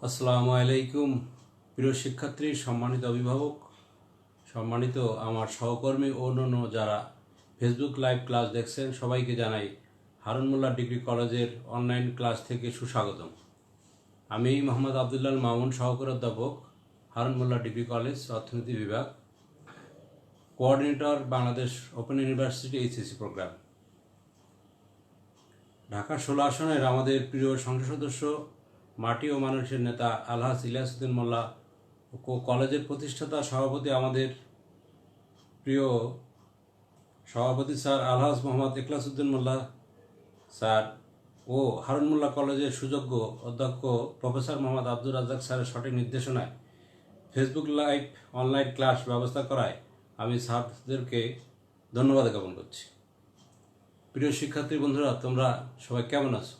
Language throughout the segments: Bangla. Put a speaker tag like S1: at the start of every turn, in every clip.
S1: আসসালামু আলাইকুম। প্রিয় শিক্ষার্থী, সম্মানিত অভিভাবক, সম্মানিত আমার সহকর্মী ও অন্যান্য যারা ফেসবুক লাইভ ক্লাস দেখছেন, সবাইকে জানাই হারুন মোল্লা ডিগ্রি কলেজের অনলাইন ক্লাস থেকে সুস্বাগতম। আমি মোহাম্মদ আবদুল্লাহ মামুন, সহকারী অধ্যাপক, হারুন মোল্লা ডিগ্রি কলেজ, অর্থনীতি বিভাগ, coordinator, Bangladesh open university HSC program. Dhaka 16 আসনের আমাদের প্রিয় সংসদ সদস্য, মাটি ও মানুষের নেতা আলহাজ ইলিয়াসউদ্দিন মোল্লা ও কলেজের প্রতিষ্ঠাতা সভাপতি, আমাদের প্রিয় সভাপতি স্যার আলহাজ মোহাম্মদ ইখলাসউদ্দিন মোল্লা স্যার ও হারুন মোল্লা কলেজের সুযোগ্য অধ্যক্ষ প্রফেসর মোহাম্মদ আব্দুর রাজ্জাক স্যারের সঠিক নির্দেশনায় ফেসবুক লাইভ অনলাইন ক্লাস ব্যবস্থা করায় আমি স্যারদেরকে ধন্যবাদ জ্ঞাপন করছি। প্রিয় শিক্ষার্থী বন্ধুরা, তোমরা সবাই কেমন আছো?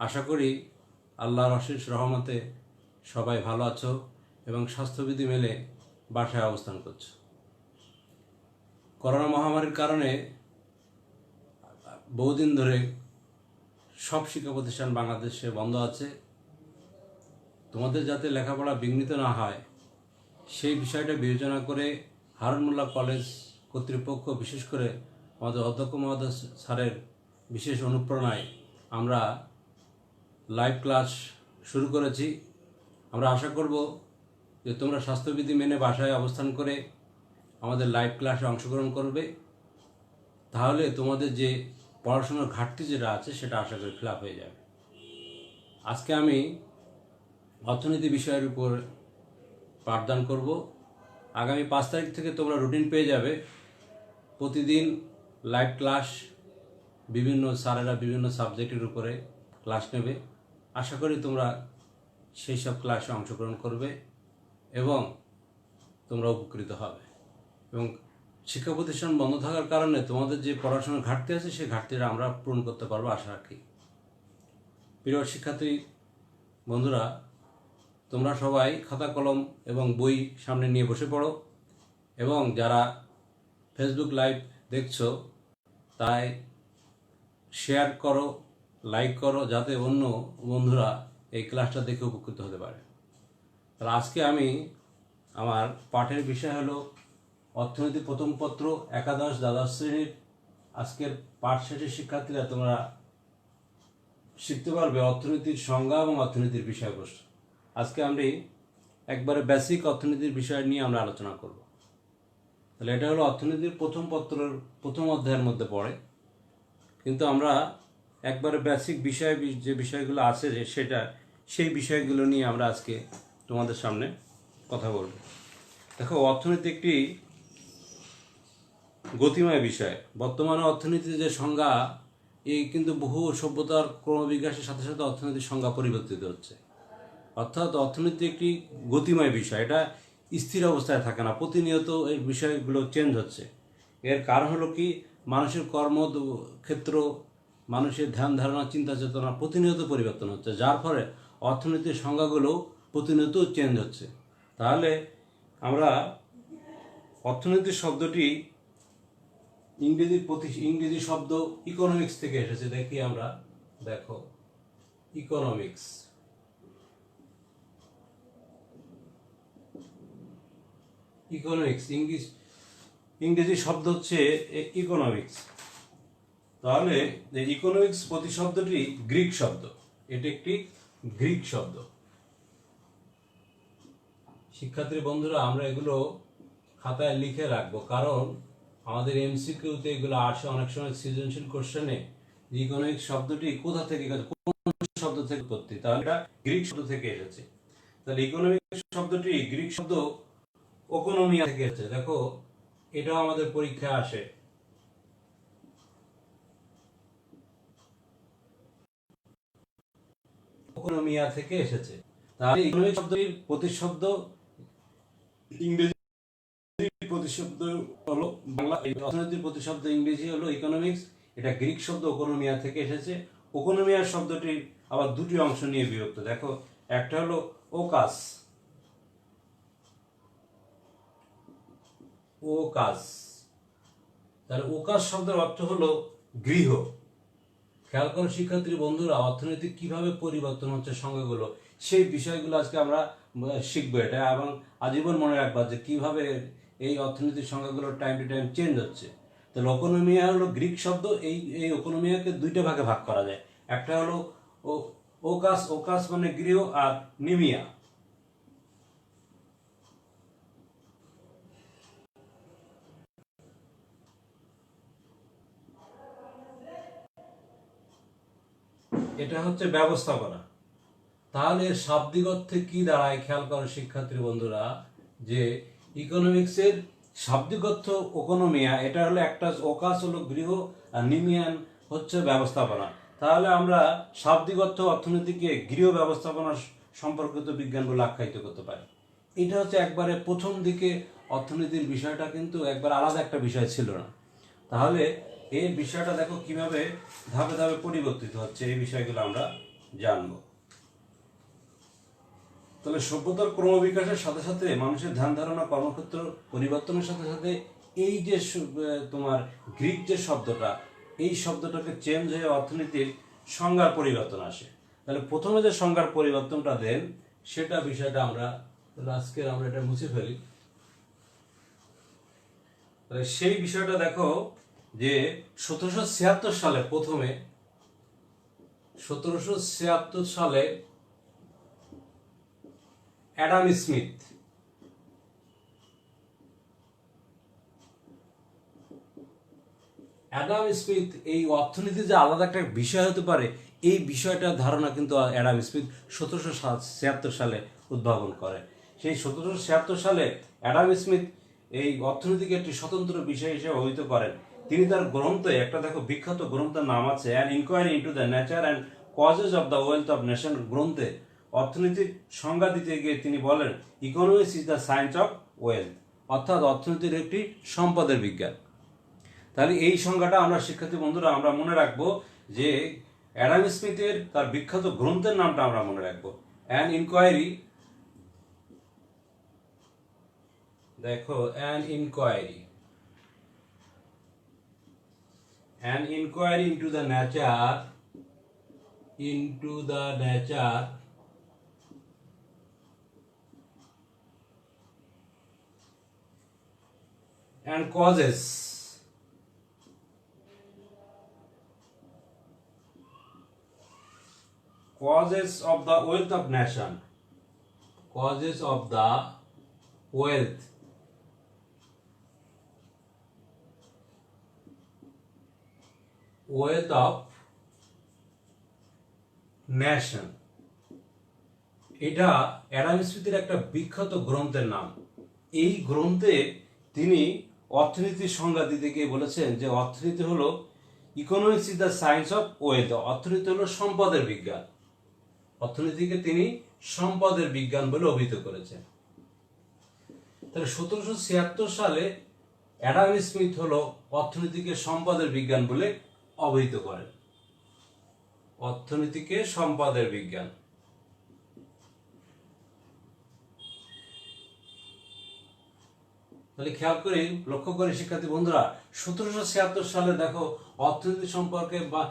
S1: আশা করি আল্লাহর অশেষ রহমতে সবাই ভালো আছো এবং স্বাস্থ্যবিধি মেনে বাসায় অবস্থান করছো। করোনা মহামারীর কারণে বহুদিন ধরে সব শিক্ষা প্রতিষ্ঠান বাংলাদেশে বন্ধ আছে। তোমাদের যাতে লেখাপড়া বিঘ্নিত না হয় সেই বিষয়টা বিবেচনা করে হারুন মোল্লা কলেজ কর্তৃপক্ষ, বিশেষ করে আমাদের অধ্যক্ষ মহোদয় স্যারের বিশেষ অনুপ্রেরণায় আমরা লাইভ ক্লাস শুরু করেছি। আমরা আশা করব যে তোমরা স্বাস্থ্যবিধি মেনে বাসায় অবস্থান করে আমাদের লাইভ ক্লাসে অংশগ্রহণ করবে। তাহলে তোমাদের যে পড়াশোনার ঘাটতি যেটা আছে সেটা আশা করি ফিল আপ হয়ে যাবে। আজকে আমি অর্থনীতি বিষয়ের উপর পাঠদান করব। আগামী 5 তারিখ থেকে তোমরা রুটিন পেয়ে যাবে। প্রতিদিন লাইভ ক্লাস, বিভিন্ন স্যারেরা বিভিন্ন সাবজেক্টের উপরে ক্লাস নেবে। আশা করি তোমরা সেই সব ক্লাসে অংশগ্রহণ করবে এবং তোমরা উপকৃত হবে। এবং শিক্ষা প্রতিষ্ঠান বন্ধ থাকার কারণে তোমাদের যে পড়াশোনার ঘাটতি আছে সেই ঘাটতিটা আমরা পূরণ করতে পারবো আশা রাখি। প্রিয় শিক্ষার্থী বন্ধুরা, তোমরা সবাই খাতা কলম এবং বই সামনে নিয়ে বসে পড়ো এবং যারা ফেসবুক লাইভ দেখছো তাই শেয়ার করো, লাইক করো, যাতে অন্য বন্ধুরা এই ক্লাসটা দেখে উপকৃত হতে পারে। তাহলে আজকে আমি আমার পাঠের বিষয় হলো অর্থনীতি প্রথম পত্র, একাদশ দ্বাদশ শ্রেণীর। আজকের পাঠ শেষে শিক্ষার্থীরা তোমরা শিখতে পারবে অর্থনীতির সংজ্ঞা এবং অর্থনীতির বিষয়বস্তু। আজকে আমি একবারে বেসিক অর্থনীতির বিষয় নিয়ে আমরা আলোচনা করব। তাহলে এটা হলো অর্থনীতির প্রথম পত্রের প্রথম অধ্যায়ের মধ্যে পড়ে, কিন্তু আমরা একবারে বেসিক বিষয় যে বিষয়গুলো আছে সেই বিষয়গুলো নিয়ে আমরা আজকে তোমাদের সামনে কথা বলব। দেখো, অর্থনীতি একটি গতিময় বিষয়। বর্তমানে অর্থনীতির যে সংজ্ঞা, এই কিন্তু বহু সভ্যতার ক্রমবিকাশের সাথে সাথে অর্থনীতির সংজ্ঞা পরিবর্তিত হচ্ছে। অর্থাৎ অর্থনীতি একটি গতিময় বিষয়, এটা স্থির অবস্থায় থাকে না, প্রতিনিয়ত এই বিষয়গুলো চেঞ্জ হচ্ছে। এর কারণ হলো কি, মানুষের কর্মক্ষেত্র, মানুষের ধ্যান ধারণা, চিন্তা চেতনা প্রতিনিয়ত পরিবর্তন হচ্ছে, যার ফলে অর্থনীতির সংজ্ঞাগুলো প্রতিনিয়ত চেঞ্জ হচ্ছে। তাহলে আমরা অর্থনীতি শব্দটি ইংরেজি শব্দ ইকোনমিক্স থেকে এসেছে। দেখি আমরা, দেখো, ইকোনমিক্স ইংরেজি শব্দ হচ্ছে ইকোনমিক্স। তাহলে ইকোনমিক্স প্রতিশব্দটি গ্রিক শব্দ, এটি একটি গ্রিক শব্দ। শিক্ষার্থী বন্ধুরা, আমরা এগুলো খাতায় লিখে রাখবো, কারণ আমাদের এমসিকিউতে এগুলো আসে অনেক সময় সৃজনশীল কোশ্চেনে। ইকোনমিক্স শব্দটি কোথা থেকে, কোন শব্দ থেকে উৎপত্তি? তাহলে এটা গ্রিক শব্দ থেকে এসেছে। তাহলে ইকোনমিক্স শব্দটি গ্রিক শব্দ ওকোনমিয়া থেকে এসেছে। দেখো, এটাও আমাদের পরীক্ষায় আসে। ওকোনমিয়া থেকে এসেছে। তাহলে ইকোনমিক্স শব্দটির প্রতিশব্দ ইংরেজি, প্রতিশব্দ হলো বাংলা, অর্থনীতির প্রতিশব্দ ইংরেজি হলো ইকোনমিক্স। এটা গ্রিক শব্দ ওকোনমিয়া থেকে এসেছে। ওকোনমিয়া শব্দটি আবার দুটি অংশ নিয়ে বিভক্ত। দেখো, একটা হলো ওকাস, ওকাস। তাহলে ওকাস শব্দের অর্থ হলো গৃহ। খেয়াল করো শিক্ষার্থী বন্ধুরা, অর্থনীতি কিভাবে পরিবর্তন হচ্ছে সংজ্ঞাগুলো, সেই বিষয়গুলো আজকে আমরা শিখবো এটা, এবং আজীবন মনে রাখবা যে কিভাবে এই অর্থনীতির সংজ্ঞাগুলো টাইম টু টাইম চেঞ্জ হচ্ছে। তো ইকোনমিয়া হলো গ্রিক শব্দ। এই ইকোনমিয়াকে দুইটা ভাগে ভাগ করা যায়। একটা হলো ওকাস, ওকাস মানে গৃহ, আর নিমিয়া। এটা হচ্ছে ব্যবস্থাপনা। তাহলে এর শাব্দিক অর্থে কি দাঁড়ায় খেয়াল করো শিক্ষার্থী বন্ধুরা, যে ইকোনমিক্সের শাব্দিক অর্থ ইকোনমিয়া, এটা হলো একটা, ওকাস হলো গৃহ আর নিমিয়ান হচ্ছে ব্যবস্থাপনা। তাহলে আমরা শাব্দিক অর্থ অর্থনীতিকে গৃহ ব্যবস্থাপনা সম্পর্কিত বিজ্ঞান বলে আখ্যায়িত করতে পারি। এটা হচ্ছে একবারে প্রথম দিকে অর্থনীতির বিষয়টা কিন্তু একবার আলাদা একটা বিষয় ছিল না। তাহলে এই বিষয়টা দেখো কিভাবে ধাপে ধাপে পরিবর্তিত হচ্ছে, এই বিষয়গুলো আমরা জানবো। তবে সভ্যতার ক্রমবিকাশের সাথে সাথে মানুষের ধ্যান ধারণা কর্মক্ষেত্র পরিবর্তনের সাথে সাথে এই যে তোমার গ্রিক যে শব্দটা, এই শব্দটাকে চেঞ্জ হয়ে অর্থনীতির সংজ্ঞার পরিবর্তন আসে। তাহলে প্রথমে যে সংজ্ঞার পরিবর্তনটা দেন সেটা বিষয়টা আমরা আজকের আমরা এটা মুছে ফেলি। তাহলে সেই বিষয়টা দেখো যে 1776 সালে প্রথমে 1776 সালে অ্যাডাম স্মিথ এই অর্থনীতি যে আলাদা একটা বিষয় হতে পারে, এই বিষয়টার ধারণা কিন্তু অ্যাডাম স্মিথ 1776 সালে উদ্ভাবন করে। সেই 1776 সালে অ্যাডাম স্মিথ এই অর্থনীতিকে একটি স্বতন্ত্র বিষয় হিসেবে অভিহিত করেন। তিনি তার গ্রন্থে, একটা দেখো বিখ্যাত গ্রন্থের নাম আছে an inquiry into the nature and causes of the wealth of nation গ্রন্থে অর্থনীতির সংজ্ঞা দিতে গিয়ে তিনি বলেন, economics is the science of wealth, অর্থাৎ অর্থনীতির একটি সম্পদের বিজ্ঞান। তাহলে এই সংজ্ঞাটা আমরা শিক্ষার্থী বন্ধুরা আমরা মনে রাখবো, যে অ্যাডাম স্মিথের তার বিখ্যাত গ্রন্থের নামটা আমরা মনে রাখবো, অ্যান ইনকোয়ারি, দেখো an inquiry into the nature and causes of the wealth of nation, causes of the wealth of nation, এটা অ্যাডাম স্মিথের একটা বিখ্যাত গ্রন্থের নাম। এই গ্রন্থে তিনি অর্থনীতির সংজ্ঞা দিতে গিয়ে বলেছেন যে অর্থনীতি হলো, economics is the science of wealth, অর্থনীতি হলো সম্পদের বিজ্ঞান। অর্থনীতিকে তিনি সম্পদের বিজ্ঞান বলে অভিহিত করেছেন। তাহলে 1776 সালে অ্যাডাম স্মিথ হলো অর্থনীতিকে সম্পদের বিজ্ঞান বলে অভিহিত করেন। অর্থনীতিকে সম্পদের বিজ্ঞান। তাহলে খেয়াল করি, লক্ষ্য করি শিক্ষার্থী বন্ধুরা, 1776 সালে দেখো অর্থনীতি সম্পর্কে বা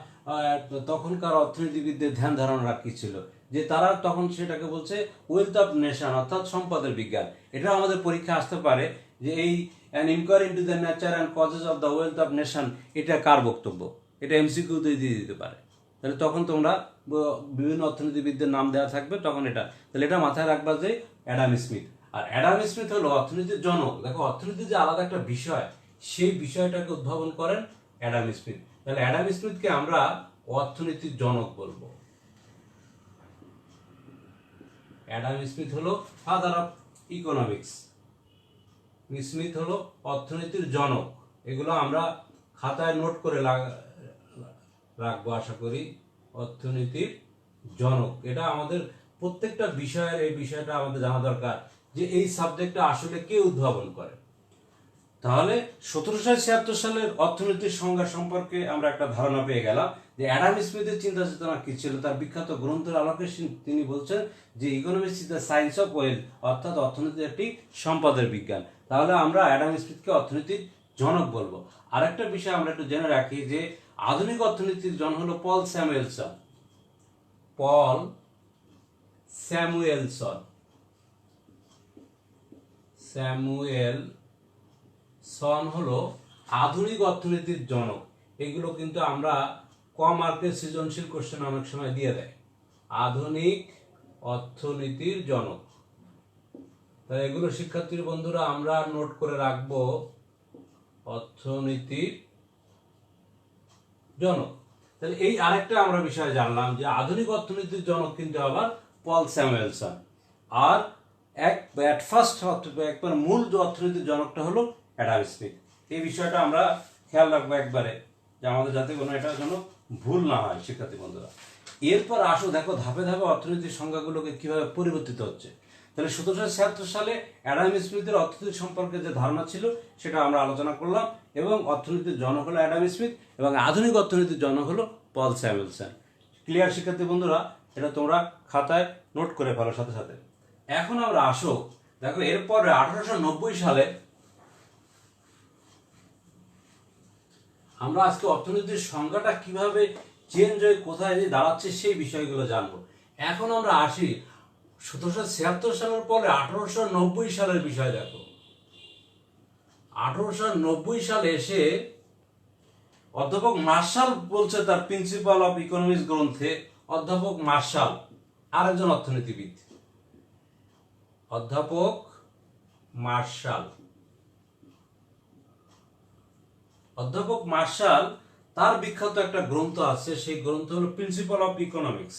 S1: তখনকার অর্থনীতিবিদদের ধ্যান ধারণা কি ছিল, যে তারা তখন সেটাকে বলছে ওয়েলথ অফ নেশন, অর্থাৎ সম্পদের বিজ্ঞান। এটা আমাদের পরীক্ষা আসতে পারে যে এই an inquiry into the nature and causes of the wealth of nation, এটা কার বক্তব্য, এটা এমসিকিউতে দিয়ে দিতে পারে। তাহলে তখন তোমরা বিভিন্ন অর্থনীতিবিদদের নাম দেওয়া থাকবে তখন এটা, তাহলে এটা মাথায় রাখবা যে অ্যাডাম স্মিথ। আর অ্যাডাম স্মিথ হলো অর্থনীতির জনক। দেখো অর্থনীতি যে আলাদা একটা বিষয়, সেই বিষয়টাকে উদ্ভাবন করেন অ্যাডাম স্মিথ। তাহলে অ্যাডাম স্মিথকে আমরা অর্থনীতির জনক বলবো। অ্যাডাম স্মিথ হলো ফাদার অফ ইকোনমিক্স, স্মিথ হলো অর্থনীতির জনক। এগুলো আমরা খাতায় নোট করে রাখবো আশা করি। অর্থনীতির জনক, এটা আমাদের প্রত্যেকটা বিষয়ের, এই বিষয়টা আমাদের জানা দরকার যে এই সাবজেক্টটা আসলে কে উদ্ভাবন করে। তাহলে 1776 সালের অর্থনীতির সংজ্ঞা সম্পর্কে আমরা একটা ধারণা পেয়ে গেলাম যে অ্যাডাম স্মিথের চিন্তা চেতনা কি ছিল। তার বিখ্যাত গ্রন্থের আলোকে তিনি বলছেন যে economics is the science of wealth, অর্থাৎ অর্থনীতি একটি সম্পদের বিজ্ঞান। তাহলে আমরা অ্যাডাম স্মিথকে অর্থনীতির জনক বলবো। আরেকটা বিষয় আমরা একটু জেনে রাখি যে আধুনিক অর্থনীতির জনক হলো পল স্যামুয়েলসন। পল স্যামুয়েলসন স্যামুয়েলসন হলো আধুনিক অর্থনীতির জনক। এগুলো কিন্তু আমরা কম মার্কের সৃজনশীল কোশ্চেন অনেক সময় দিয়ে দেয়। আধুনিক অর্থনীতির জনক, তাই এগুলো শিক্ষার্থীর বন্ধুরা আমরা নোট করে রাখবো। অর্থনীতির জনক, তাহলে এই আরেকটা আমরা বিষয় জানলাম যে আধুনিক অর্থনীতির জনক কিন্তু আবার পল স্যামুয়েলসন। আর একবার মূল যে অর্থনীতির জনকটা হলো অ্যাডাম স্মিথ। এই বিষয়টা আমরা খেয়াল রাখবো একবারে, যে আমাদের যাতে কোনো এটা যেন ভুল না হয় শিক্ষার্থী বন্ধুরা। এরপর আসো দেখো ধাপে ধাপে অর্থনীতির সংজ্ঞাগুলোকে কিভাবে পরিবর্তিত হচ্ছে। তাহলে 1776 সালে অ্যাডাম স্মিথের অর্থনীতি সম্পর্কে যে ধারণা ছিল সেটা আমরা আলোচনা করলাম, এবং অর্থনীতির জনক হলো অ্যাডাম স্মিথ এবং আধুনিক অর্থনীতির জনক হলো পল স্যামুয়েলসন। ক্লিয়ার শিক্ষার্থী বন্ধুরা? এটা তোমরা খাতায় নোট করে ফেলো সাথে সাথে। এখন আমরা আসো দেখো এরপর 1890 সালে আমরা আজকে অর্থনীতির সংজ্ঞাটা কিভাবে চেঞ্জ হয়ে কোথায় যে দাঁড়াচ্ছে সেই বিষয়গুলো জানবো। এখন আমরা আসি 1776 সালের পরে 1890 সালের বিষয়। দেখো 1890 সালে এসে অধ্যাপক মার্শাল বলছে তার প্রিন্সিপাল অফ ইকোনমিক্স গ্রন্থে, অধ্যাপক মার্শাল আরেকজন অর্থনীতিবিদ, অধ্যাপক মার্শাল তার বিখ্যাত একটা গ্রন্থ আছে, সেই গ্রন্থ হলো principal of economics.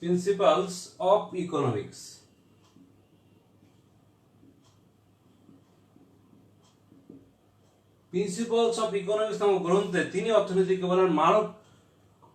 S1: Principles of economics. Principles of economics নামক গ্রন্থে তিনি অর্থনীতিকে বলেন মানব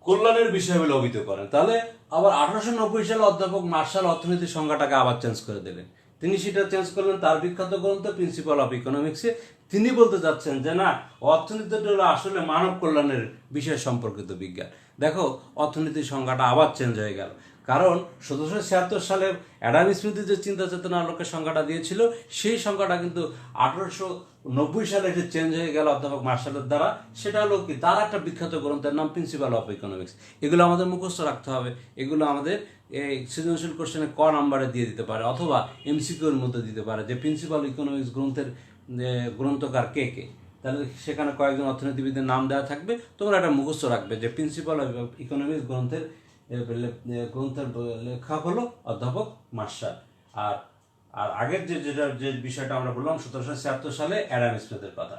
S1: কল্যাণের বিষয় বলে অভিহিত করেন। তাহলে আবার 1890 সালে অধ্যাপক মার্শাল অর্থনীতির সংজ্ঞাটাকে আবার চেঞ্জ করে দিলেন। তিনি সেটা চেঞ্জ করলেন তার বিখ্যাত গ্রন্থ প্রিন্সিপাল অফ ইকোনমিক্সে। তিনি বলতে চাচ্ছেন যে না, অর্থনীতিটা হলো আসলে মানব কল্যাণের বিষয় সম্পর্কিত বিজ্ঞান। দেখো অর্থনীতির সংজ্ঞাটা আবার চেঞ্জ হয়ে গেল, কারণ 1776 সালে অ্যাডাম স্মিথের যে চিন্তা চেতনা আলোকে সংজ্ঞাটা দিয়েছিল সেই সংজ্ঞাটা কিন্তু 1890 সালে এসে চেঞ্জ হয়ে গেল অধ্যাপক মার্শালের দ্বারা। সেটা হলো কি, তার একটা বিখ্যাত গ্রন্থের নাম প্রিন্সিপাল অফ ইকোনমিক্স। এগুলো আমাদের মুখস্থ রাখতে হবে, এগুলো আমাদের এই সৃজনশীল কোশ্চেনে ক নাম্বারে দিয়ে দিতে পারে অথবা এমসিকিউর মধ্যে দিতে পারে যে প্রিন্সিপাল ইকোনমিক্স গ্রন্থের গ্রন্থকার কে কে। তাহলে সেখানে কয়েকজন অর্থনীতিবিদের নাম দেওয়া থাকবে, তোমরা এটা মুখস্থ রাখবে যে প্রিন্সিপাল অফ ইকোনমিক্স গ্রন্থের লেখক হলো অধ্যাপক মার্শাল। আর আগের যে বিষয়টা আমরা বললাম 1776 সালে অ্যাডাম স্মিথের কথা।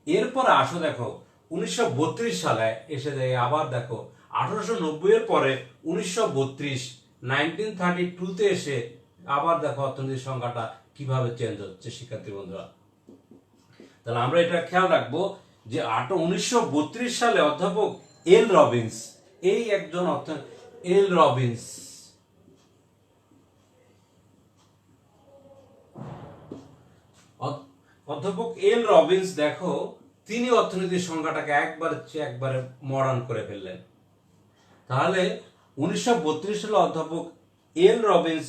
S1: এরপর আসো দেখো 1932 সালে এসে যায় আবার দেখো 1890 এর পরে 1932 এসে আবার দেখো অর্থনীতির সংজ্ঞাটা কিভাবে চেঞ্জ হচ্ছে শিক্ষার্থী বন্ধুরা। তাহলে আমরা এটা খেয়াল রাখবো যে 1932 সালে অধ্যাপক এল রবিন্স, এই একজন অধ্যাপক এল রবিন্স দেখো তিনি অর্থনীতির সংজ্ঞাটাকে একবারে মডার্ন করে ফেললেন। তাহলে 1932 সালে অধ্যাপক এল রবিন্স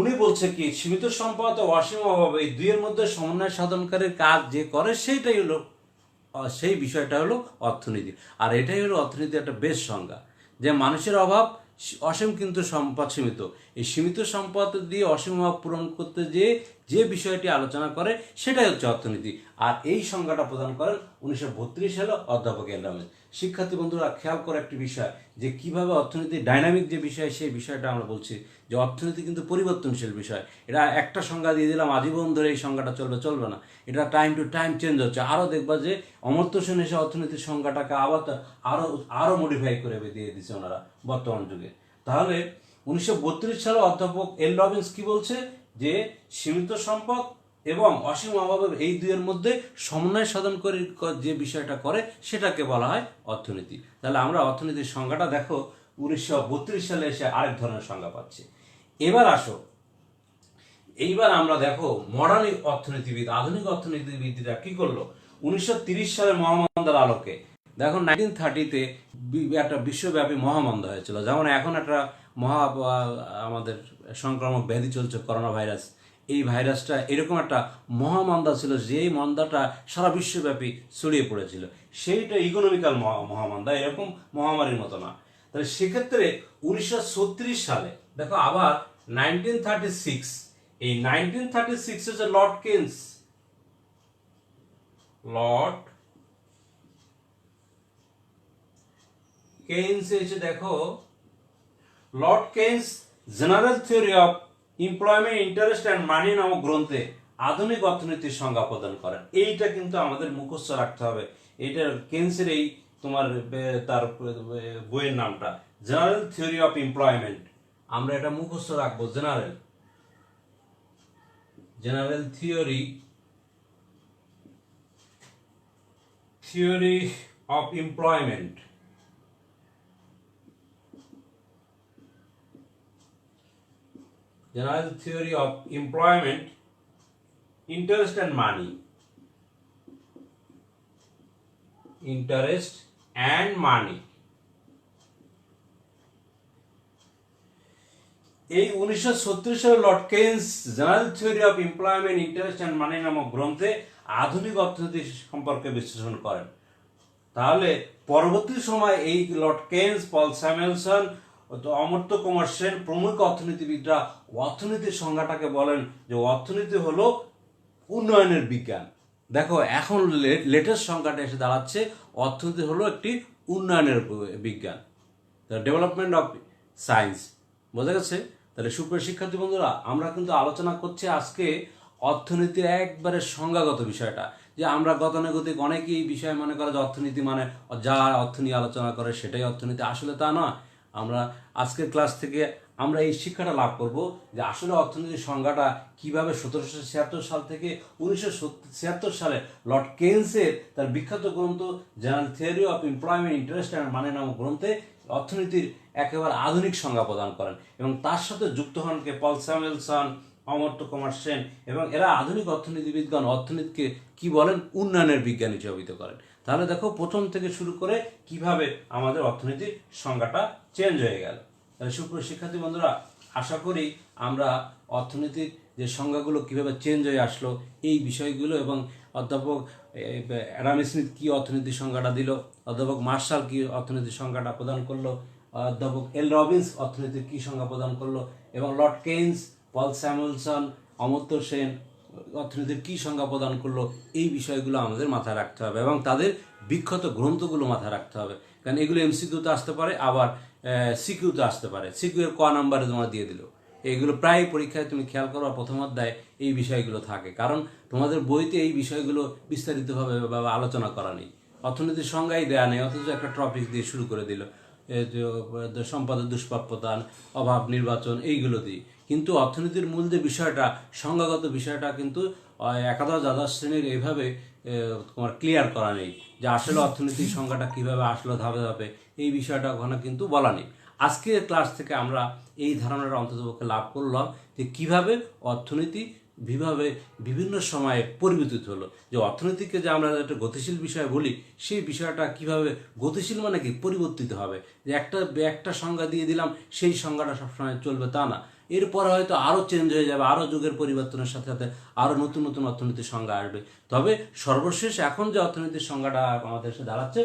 S1: উনি বলছে কি, সীমিত সম্পদ ও অসীম অভাব এই দুইয়ের মধ্যে সমন্বয় সাধনকারীর কাজ যে করে সেইটাই হলো সেই বিষয়টা হলো অর্থনীতি। আর এটাই হলো অর্থনীতির একটা বেশ সংজ্ঞা, যে মানুষের অভাব অসীম কিন্তু সম্পদ সীমিত। এই সীমিত সম্পদ দিয়ে অসীম অভাব পূরণ করতে যে বিষয়টি আলোচনা করে সেটাই হচ্ছে অর্থনীতি। আর এই সংজ্ঞাটা প্রদান করেন 1932 সালে অধ্যাপক এল রবিন্স। শিক্ষার্থী বন্ধুরা খেয়াল করে একটি বিষয়, যে কিভাবে অর্থনীতি ডাইনামিক যে বিষয় সেই বিষয়টা আমরা বলছি যে অর্থনীতি কিন্তু পরিবর্তনশীল বিষয়। এটা একটা সংজ্ঞা দিয়ে দিলাম আজীবন ধরে এই সংজ্ঞাটা চলবে না, এটা টাইম টু টাইম চেঞ্জ হচ্ছে। আরও দেখবা যে অমর্ত্য সেন এসে অর্থনীতির সংজ্ঞাটাকে আবার আরও মডিফাই করে দিয়ে দিচ্ছে ওনারা বর্তমান যুগে। তাহলে 1932 সালে অধ্যাপক এল রবিন্স কি বলছে, যে সীমিত সম্পদ এবং অসীম অভাবের এই দুইয়ের মধ্যে সমন্বয় সাধন করে যে বিষয়টা করে সেটাকে বলা হয় অর্থনীতি। তাহলে আমরা অর্থনীতির সংজ্ঞাটা দেখো 1932 সালে এসে আরেক ধরনের সংজ্ঞা পাচ্ছি। এবার আসো, এইবার আমরা দেখো মডার্ন অর্থনীতিবিদ, আধুনিক অর্থনীতিবিদরা কি করলো 1930 সালে মহামন্দার আলোকে। দেখো 1930-তে একটা বিশ্বব্যাপী মহামন্দা হয়েছিল, যেমন এখন একটা আমাদের সংক্রামক ব্যাধি চলছে করোনা ভাইরাস। এই ভাইরাসটা এরকম একটা মহামন্দা ছিল, যে এই মন্দাটা সারা বিশ্বব্যাপী ছড়িয়ে পড়েছিল। সেইটা ইকোনমিক্যাল মহামন্দা, এরকম মহামারীর মতো না। তাহলে সেক্ষেত্রে 1936 সালে দেখো আবার 1936, এই 1936 হচ্ছে লর্ড কেইন্স এসে দেখো Lord Kaynes general Theory of Employment, Interest and Money নামক গ্রন্থে আধুনিক অর্থনীতির সংজ্ঞা প্রদান করেন। এইটা কিন্তু আমাদের মুখস্থ রাখতে হবে। এইটা কেইন্সের এই তোমার তার বইয়ের নামটা জেনারেল থিওরি অফ এমপ্লয়মেন্ট, আমরা এটা মুখস্থ রাখবো। General Theory of employment, general theory of employment, interest and money, interest and money। এই 1936 সালে Lord Kaynes general Theory of Employment, Interest and Money নামক গ্রন্থে আধুনিক অর্থনীতি সম্পর্কে বিশ্লেষণ করেন। তাহলে পরবর্তী সময় এই লর্ড কেইন্স, পল স্যামুয়েলসন, অমর্ত্য কুমার সেন প্রমুখ অর্থনীতিবিদরা অর্থনীতির সংজ্ঞাটাকে বলেন যে অর্থনীতি হলো উন্নয়নের বিজ্ঞান। দেখো এখন লেটেস্ট সংজ্ঞাটা এসে দাঁড়াচ্ছে অর্থনীতি হলো একটি উন্নয়নের বিজ্ঞান, ডেভেলপমেন্ট অফ সায়েন্স। বোঝা গেছে? তাহলে সুপ্রিয় শিক্ষার্থী বন্ধুরা, আমরা কিন্তু আলোচনা করছি আজকে অর্থনীতির একবারে সংজ্ঞাগত বিষয়টা, যে আমরা গতানুগতিক অনেকেই বিষয় মনে করে যে অর্থনীতি মানে যা অর্থ নিয়ে আলোচনা করে সেটাই অর্থনীতি। আসলে তা নয়। আমরা আজকের ক্লাস থেকে আমরা এই শিক্ষাটা লাভ করব যে আসলে অর্থনীতির সংজ্ঞাটা কিভাবে 1776 সাল থেকে 1976 সালে লর্ড কেইন্সের তার বিখ্যাত গ্রন্থ general Theory of Employment, Interest and Money নামক গ্রন্থে অর্থনীতির একেবারে আধুনিক সংজ্ঞা প্রদান করেন, এবং তার সাথে যুক্ত হন কে পল স্যামুয়েলসন, অমর্ত্য কুমার সেন, এবং এরা আধুনিক অর্থনীতিবিদগণ অর্থনীতিকে কি বলেন? উন্নয়নের বিজ্ঞান হিসেবে অভিহিত করেন। তাহলে দেখো প্রথম থেকে শুরু করে কিভাবে আমাদের অর্থনীতির সংজ্ঞাটা চেঞ্জ হয়ে গেল। তাহলে সুপ্রিয় শিক্ষার্থী বন্ধুরা, আশা করি আমরা অর্থনীতির যে সংজ্ঞাগুলো কিভাবে চেঞ্জ হয়ে আসলো এই বিষয়গুলো, এবং অধ্যাপক অ্যাডাম স্মিথ কি অর্থনীতির সংজ্ঞাটা দিল, অধ্যাপক মার্শাল কি অর্থনীতির সংজ্ঞাটা প্রদান করলো, অধ্যাপক এল রবিন্স অর্থনীতির কি সংজ্ঞা প্রদান করলো, এবং লর্ড কেইন্স, পল স্যামুয়েলসন, অমর্ত্য সেন অর্থনীতির কি সংজ্ঞা প্রদান করলো, এই বিষয়গুলো আমাদের মাথায় রাখতে হবে, এবং তাদের বিখ্যাত গ্রন্থগুলো মাথায় রাখতে হবে। কারণ এগুলো এমসিকিউতে আসতে পারে, আবার সিকিউতে আসতে পারে। সিকিউ এর ক নাম্বারে তোমার দিয়ে দিল। এইগুলো প্রায় পরীক্ষায় তুমি খেয়াল করো, প্রথম অধ্যায়ে এই বিষয়গুলো থাকে, কারণ তোমাদের বইতে এই বিষয়গুলো বিস্তারিতভাবে বা আলোচনা করা নেই। অর্থনীতির সংজ্ঞাই দেয়া নেই, অথচ একটা টপিক দিয়ে শুরু করে দিল সম্পদের দুষ্প্রাপ্যতা, অভাব নির্বাচন, এইগুলো দিয়ে। কিন্তু অর্থনীতির মূল যে বিষয়টা, সংজ্ঞাগত বিষয়টা কিন্তু একাদশ দ্বাদশ শ্রেণীর এইভাবে তোমার ক্লিয়ার করা নেই, যে আসলে অর্থনীতির সংজ্ঞাটা কিভাবে আসলো ধাপে ধাপে, এই বিষয়টা ওখানে কিন্তু বলা নেই। আজকের ক্লাস থেকে আমরা এই ধারণাটা অন্ততপক্ষে লাভ করলাম যে কিভাবে অর্থনীতি বিভিন্ন সময়ে পরিবর্তিত হলো, যে অর্থনীতিকে যে আমরা একটা গতিশীল বিষয় বলি, সেই বিষয়টা কিভাবে গতিশীল মানে কি পরিবর্তিত হবে, যে একটা সংজ্ঞা দিয়ে দিলাম সেই সংজ্ঞাটা সবসময় চলবে তা না। এরপরে হয়তো আরও চেঞ্জ হয়ে যাবে, আরও যুগের পরিবর্তনের সাথে সাথে আরও নতুন নতুন অর্থনীতির সংজ্ঞা আসবে। তবে সর্বশেষ এখন যে অর্থনীতির সংজ্ঞাটা আমাদের সাথে দাঁড়াচ্ছে,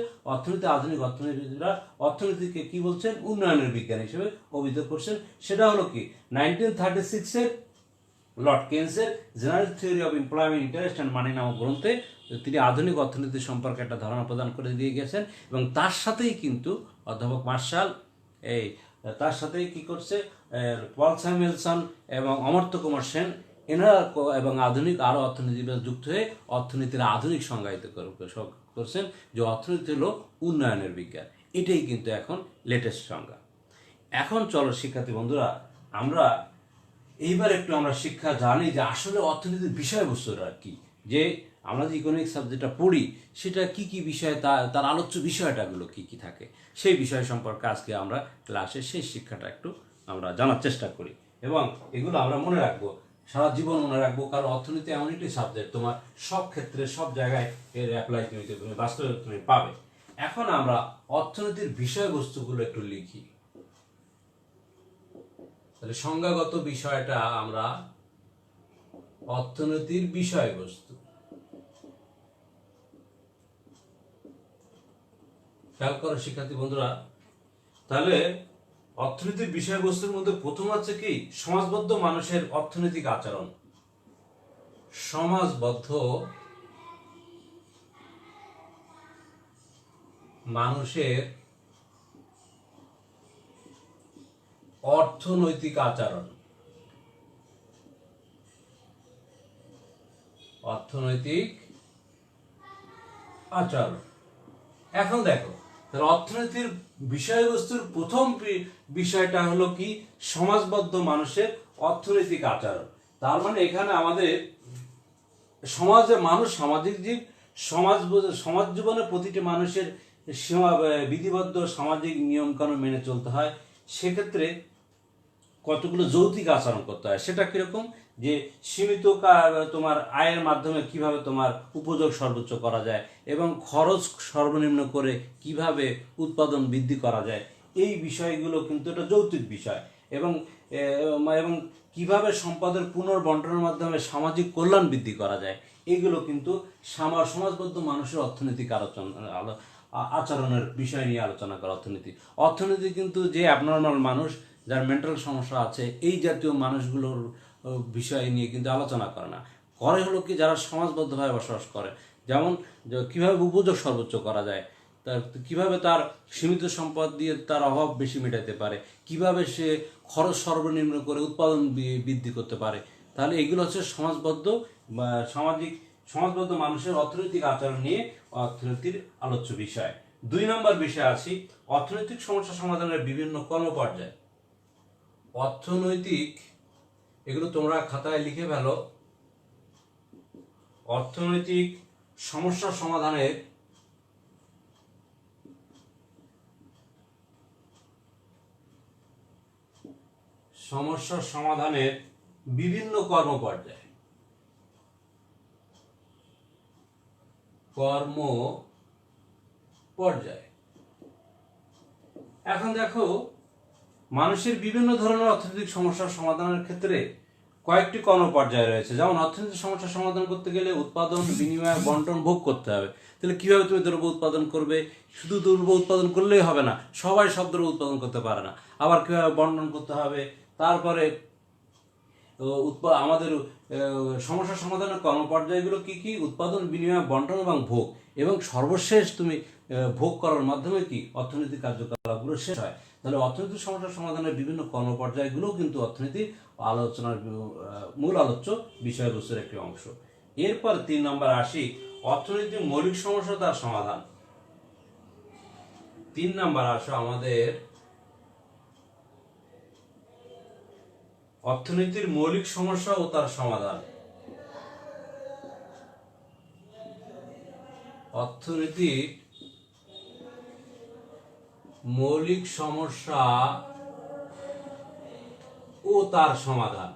S1: আধুনিক অর্থনীতিবিদরা অর্থনীতিকে কি বলছেন? উন্নয়নের বিজ্ঞান হিসেবে অভিহিত করছেন। সেটা হলো কি 1936-এর লর্ড কেইন্সের General Theory of Employment, Interest and Money নামক গ্রন্থে তিনি আধুনিক অর্থনীতি সম্পর্কে একটা ধারণা প্রদান করে দিয়ে গেছেন, এবং তার সাথেই কিন্তু অধ্যাপক মার্শাল তার সাথেই কি করছে, পল স্যামুয়েলসন এবং অমর্ত্য কুমার সেন এনারা এবং আধুনিক আরও অর্থনীতিবিদ যুক্ত হয়ে অর্থনীতির আধুনিক সংজ্ঞায়িত করছেন, যে অর্থনীতি হলো উন্নয়নের বিজ্ঞান। এটাই কিন্তু এখন লেটেস্ট সংজ্ঞা। এখন চলো শিক্ষার্থী বন্ধুরা, আমরা এইবার একটু আমরা শিক্ষা জানি যে আসলে অর্থনীতির বিষয়বস্তুটা কি, যে আমরা যে ইকোনমিক্স সাবজেক্টটা পড়ি সেটা কি কি বিষয়, তার আলোচ্য বিষয়টাগুলো কি কি থাকে, সেই বিষয় সম্পর্কে আজকে আমরা ক্লাসে সেই শিক্ষাটা একটু আমরা জানার চেষ্টা করি, এবং এগুলো আমরা মনে রাখবো, সারা জীবন মনে রাখবো। কারণ অর্থনীতি এমন একটি সাবজেক্ট, তোমার সব ক্ষেত্রে সব জায়গায় এর অ্যাপ্লাই তুমি বাস্তবে তুমি পাবে। এখন আমরা অর্থনীতির বিষয়বস্তুগুলো একটু লিখি। তাহলে সংজ্ঞাগত বিষয়টা আমরা অর্থনীতির বিষয়বস্তু। খেয়াল করো শিক্ষার্থী বন্ধুরা, তাহলে অর্থনীতির বিষয়বস্তুর মধ্যে প্রথম আছে কি সমাজবদ্ধ মানুষের অর্থনৈতিক আচরণ। সমাজবদ্ধ মানুষের অর্থনৈতিক আচরণ। অর্থনৈতিক আচরণ। এখন দেখো, তাহলে অর্থনীতির বিষয়বস্তুর প্রথম বিষয়টা হলো কি সমাজবদ্ধ মানুষের অর্থনৈতিক আচরণ। তার মানে এখানে আমাদের সমাজে মানুষ সামাজিক জীব, সমাজ জীবনে প্রতিটি মানুষের বিধিবদ্ধ সামাজিক নিয়মকানুন মেনে চলতে হয়। সেক্ষেত্রে কতগুলো যৌক্তিক আচরণ করতে হয়। সেটা কিরকম, যে সীমিত তোমার আয়ের মাধ্যমে কিভাবে তোমার উপযোগ সর্বোচ্চ করা যায় এবং খরচ সর্বনিম্ন করে কিভাবে উৎপাদন বৃদ্ধি করা যায়, এই বিষয়গুলো কিন্তু এটা যৌক্তিক বিষয়। এবং এবং কিভাবে সম্পদের পুনর্বন্টনের মাধ্যমে সামাজিক কল্যাণ বৃদ্ধি করা যায়, এইগুলো কিন্তু সমাজবদ্ধ মানুষের অর্থনৈতিক আচরণের বিষয় নিয়ে আলোচনা করে। অর্থনীতি কিন্তু যে অ্যাবনর্মাল মানুষ, যার মেন্টাল সমস্যা আছে, এই জাতীয় মানুষগুলোর বিষয় নিয়ে কিন্তু আলোচনা করে না। করে হলো কি যারা সমাজবদ্ধভাবে বসবাস করে, যেমন কিভাবে উপযোগ সর্বোচ্চ করা যায়, তার কিভাবে তার সীমিত সম্পদ দিয়ে তার অভাব বেশি মেটাতে পারে, কিভাবে সে খরচ সর্বনিম্ন করে উৎপাদন বৃদ্ধি করতে পারে। তাহলে এগুলো হচ্ছে সমাজবদ্ধ বা সমাজবদ্ধ মানুষের অর্থনৈতিক আচরণ নিয়ে অর্থনীতির আলোচ্য বিষয়। 2 নম্বর বিষয় আছি অর্থনৈতিক সমস্যা সমাধানের বিভিন্ন কর্মপর্যায়। অর্থনৈতিক, এগুলো তোমরা খাতায় লিখে ফেলো। অর্থনৈতিক সমস্যা সমাধানের বিভিন্ন কর্মপর্যায়। এখন দেখো, মানুষের বিভিন্ন ধরনের অর্থনৈতিক সমস্যার সমাধানের ক্ষেত্রে কয়েকটি কর্মপর্যায় রয়েছে। যেমন অর্থনৈতিক সমস্যা সমাধান করতে গেলে উৎপাদন, বিনিময়, বন্টন, ভোগ করতে হবে। তাহলে কিভাবে তুমি দ্রব্য উৎপাদন করবে? শুধু দ্রব্য উৎপাদন করলেই হবে না, সবাই সব দ্রব্য উৎপাদন করতে পারে না। আবার কিভাবে বন্টন করতে হবে, তারপরে আমাদের সমস্যা সমাধানের কর্মপর্যায়গুলো কি কি? উৎপাদন, বিনিময়, বন্টন এবং ভোগ। এবং সর্বশেষ তুমি ভোগ করার মাধ্যমে কি অর্থনৈতিক কার্যকলাপগুলো শেষ হয়। তাহলে অর্থনৈতিক সমস্যা সমাধানের বিভিন্ন কর্মপর্যায়গুলোও কিন্তু অর্থনীতির আলোচনার মূল আলোচ্য বিষয়বস্তুর একটি অংশ। এরপর 3 নম্বর আসি অর্থনীতির মৌলিক সমস্যা তার সমাধান। 3 নম্বর আসো আমাদের অর্থনীতির মৌলিক সমস্যা ও তার সমাধান। অর্থনীতির মৌলিক সমস্যা ও তার সমাধান।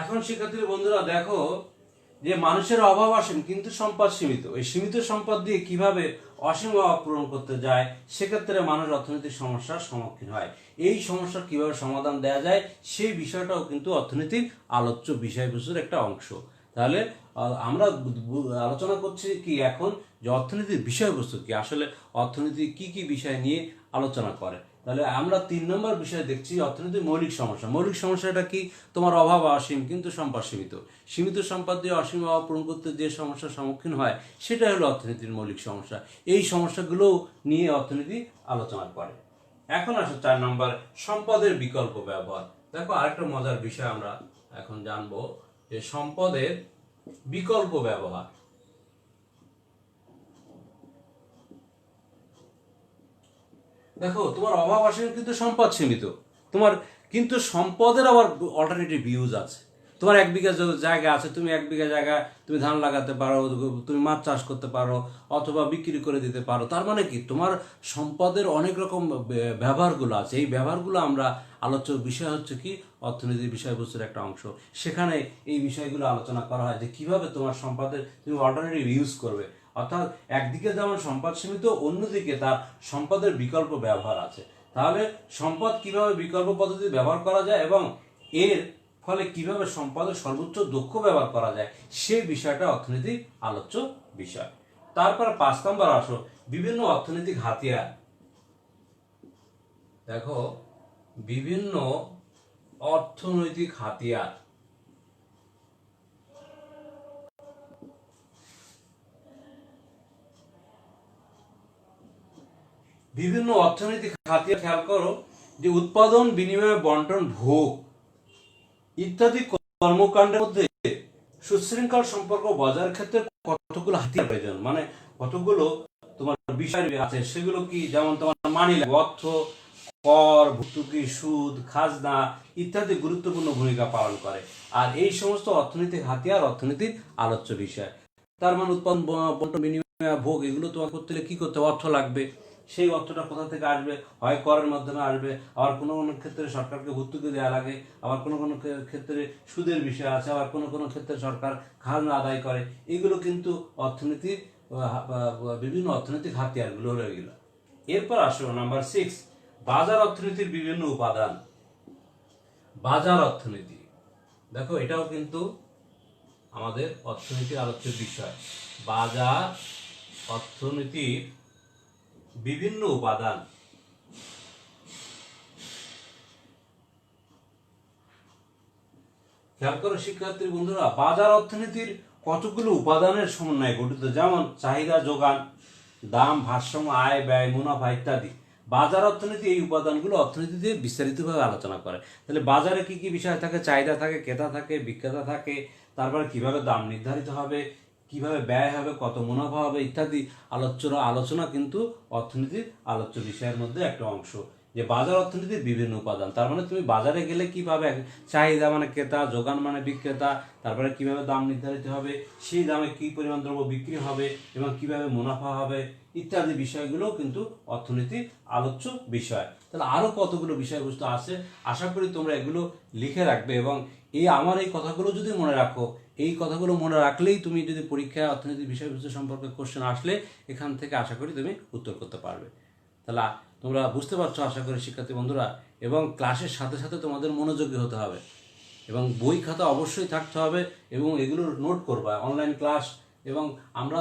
S1: এখন শিক্ষার্থী বন্ধুরা দেখো, যে মানুষের অভাব অসীম কিন্তু সম্পদ সীমিত। এই সীমিত সম্পদ দিয়ে কিভাবে অসীম অভাব পূরণ করতে যায়, সেক্ষেত্রে মানুষ অর্থনৈতিক সমস্যার সম্মুখীন হয়। এই সমস্যার কিভাবে সমাধান দেওয়া যায়, সেই বিষয়টাও কিন্তু অর্থনীতির আলোচ্য বিষয়বস্তুর একটা অংশ। তাহলে আমরা আলোচনা করছি কি এখন, যে অর্থনীতির বিষয়বস্তু কি, আসলে অর্থনীতি কি কি বিষয় নিয়ে আলোচনা করে। তাহলে আমরা 3 নম্বর বিষয় দেখছি অর্থনীতির মৌলিক সমস্যা। মৌলিক সমস্যাটা কি? তোমার অভাব অসীম কিন্তু সম্পদ সীমিত। সীমিত সম্পদ দিয়ে অসীম অভাব পূরণ করতে যে সমস্যার সম্মুখীন হয়, সেটা হলো অর্থনীতির মৌলিক সমস্যা। এই সমস্যাগুলো নিয়ে অর্থনীতি আলোচনা করে। এখন আসো 4 নম্বর সম্পদের বিকল্প ব্যবহার। দেখো, আরেকটা মজার বিষয় আমরা এখন জানবো, যে সম্পদের বিকল্প ব্যবহার। দেখো, তোমার অভাব অসীম কিন্তু সম্পদ সীমিত, তোমার কিন্তু সম্পদের আবার অল্টারনেটিভ ইউজ আছে। তোমার 1 বিঘা জায়গা আছে, তুমি 1 বিঘা জায়গা তুমি ধান লাগাতে পারো, তুমি মাছ চাষ করতে পারো, অথবা বিক্রি করে দিতে পারো। তার মানে কি, তোমার সম্পদের অনেক রকম ব্যবহারগুলো আছে। এই ব্যবহারগুলো আমরা আলোচ্য বিষয় হচ্ছে কি অর্থনীতির বিষয়বস্তুর একটা অংশ। সেখানে এই বিষয়গুলো আলোচনা করা হয়, যে কিভাবে তোমার সম্পদের তুমি অল্টারনেটিভ ইউজ করবে। অর্থাৎ একদিকে যেমন সম্পদ সীমিত, অন্যদিকে তার সম্পদের বিকল্প ব্যবহার আছে। তাহলে সম্পদ কিভাবে বিকল্প পদ্ধতি ব্যবহার করা যায় এবং এর ফলে কিভাবে সম্পদের সর্বোচ্চ দক্ষ ব্যবহার করা যায় সে বিষয়টা অর্থনীতির আলোচ্য বিষয়। তারপর 5 নম্বর আসো বিভিন্ন অর্থনৈতিক হাতিয়ার। দেখো বিভিন্ন অর্থনৈতিক হাতিয়ার। বিভিন্ন অর্থনৈতিক হাতিয়ার খেয়াল করো যে উৎপাদন, বিনিময়, বন্টন, ভোগ ইত্যাদি কর্মকাণ্ডের মধ্যে সুশৃঙ্খল সম্পর্ক বজায়ের ক্ষেত্রে কতগুলো হাতিয়ার প্রয়োজন, মানে কতগুলো তোমার বিষয় আছে সেগুলো কি, যেমন তোমার মানি লাগবে, অর্থ, কর, ভর্তুকি, সুদ, খাজনা ইত্যাদি গুরুত্বপূর্ণ ভূমিকা পালন করে। আর এই সমস্ত অর্থনৈতিক হাতিয়ার অর্থনীতির আলোচ্য বিষয়। তার মানে উৎপাদন, বন্টন, বিনিময়, ভোগ এগুলো তোমার করতে হলে কি করতে হবে, অর্থ লাগবে। সেই অর্থটা কোথা থেকে আসবে, হয় করের মাধ্যমে আসবে, আবার কোনো কোনো ক্ষেত্রে সরকারকে ভর্তুকি দেওয়া লাগে, আবার কোনো কোনো ক্ষেত্রে সুদের বিষয় আছে, আবার কোনো কোনো ক্ষেত্রে সরকার খাজনা আদায় করে। এগুলো কিন্তু অর্থনীতির বিভিন্ন অর্থনৈতিক হাতিয়ারগুলো হয়ে গেল। এরপর আসো নাম্বার 6, বাজার অর্থনীতির বিভিন্ন উপাদান। বাজার অর্থনীতি, দেখো এটাও কিন্তু আমাদের অর্থনীতির আলোচ্য বিষয়। বাজার অর্থনীতির বিভিন্ন উপাদান। খেয়াল করো শিক্ষার্থী বন্ধুরা, বাজার অর্থনীতির কতগুলো উপাদানের সমন্বয়ে গঠিত, যেমন চাহিদা, যোগান, দাম, ভারসাম্য, আয়, ব্যয়, মুনাফা ইত্যাদি। বাজার অর্থনীতি এই উপাদানগুলো অর্থনীতিতে বিস্তারিতভাবে আলোচনা করে। তাহলে বাজারে কি কি বিষয় থাকে, চাহিদা থাকে, ক্রেতা থাকে, বিক্রেতা থাকে, তারপরে কিভাবে দাম নির্ধারিত হবে, কিভাবে ব্যয় হবে, কত মুনাফা হবে ইত্যাদি আলোচনা কিন্তু অর্থনীতির আলোচ্য বিষয়ের মধ্যে একটা অংশ। যে বাজার অর্থনীতির বিভিন্ন উপাদান, তার মানে তুমি বাজারে গেলে কিভাবে চাহিদা মানে ক্রেতা, যোগান মানে বিক্রেতা, তারপরে কিভাবে দাম নির্ধারিত হবে, সেই দামে কি পরিমাণ দ্রব্য বিক্রি হবে এবং কিভাবে মুনাফা হবে ইত্যাদি বিষয়গুলো কিন্তু অর্থনীতির আলোচ্য বিষয়। তাহলে আরো কতগুলো বিষয়বস্তু আছে, আশা করি তোমরা এগুলো লিখে রাখবে এবং আমার এই কথাগুলো যদি মনে রাখো, এই কথাগুলো মনে রাখলেই তুমি যদি পরীক্ষায় অর্থনৈতিক বিষয়বস্তু সম্পর্কে কোশ্চেন আসলে এখান থেকে আশা করি তুমি উত্তর করতে পারবে। তাহলে তোমরা বুঝতে পারছো আশা করি শিক্ষার্থী বন্ধুরা, এবং ক্লাসের সাথে সাথে তোমাদের মনোযোগী হতে হবে এবং বই খাতা অবশ্যই থাকতে হবে এবং এগুলো নোট করবা। অনলাইন ক্লাস এবং আমরা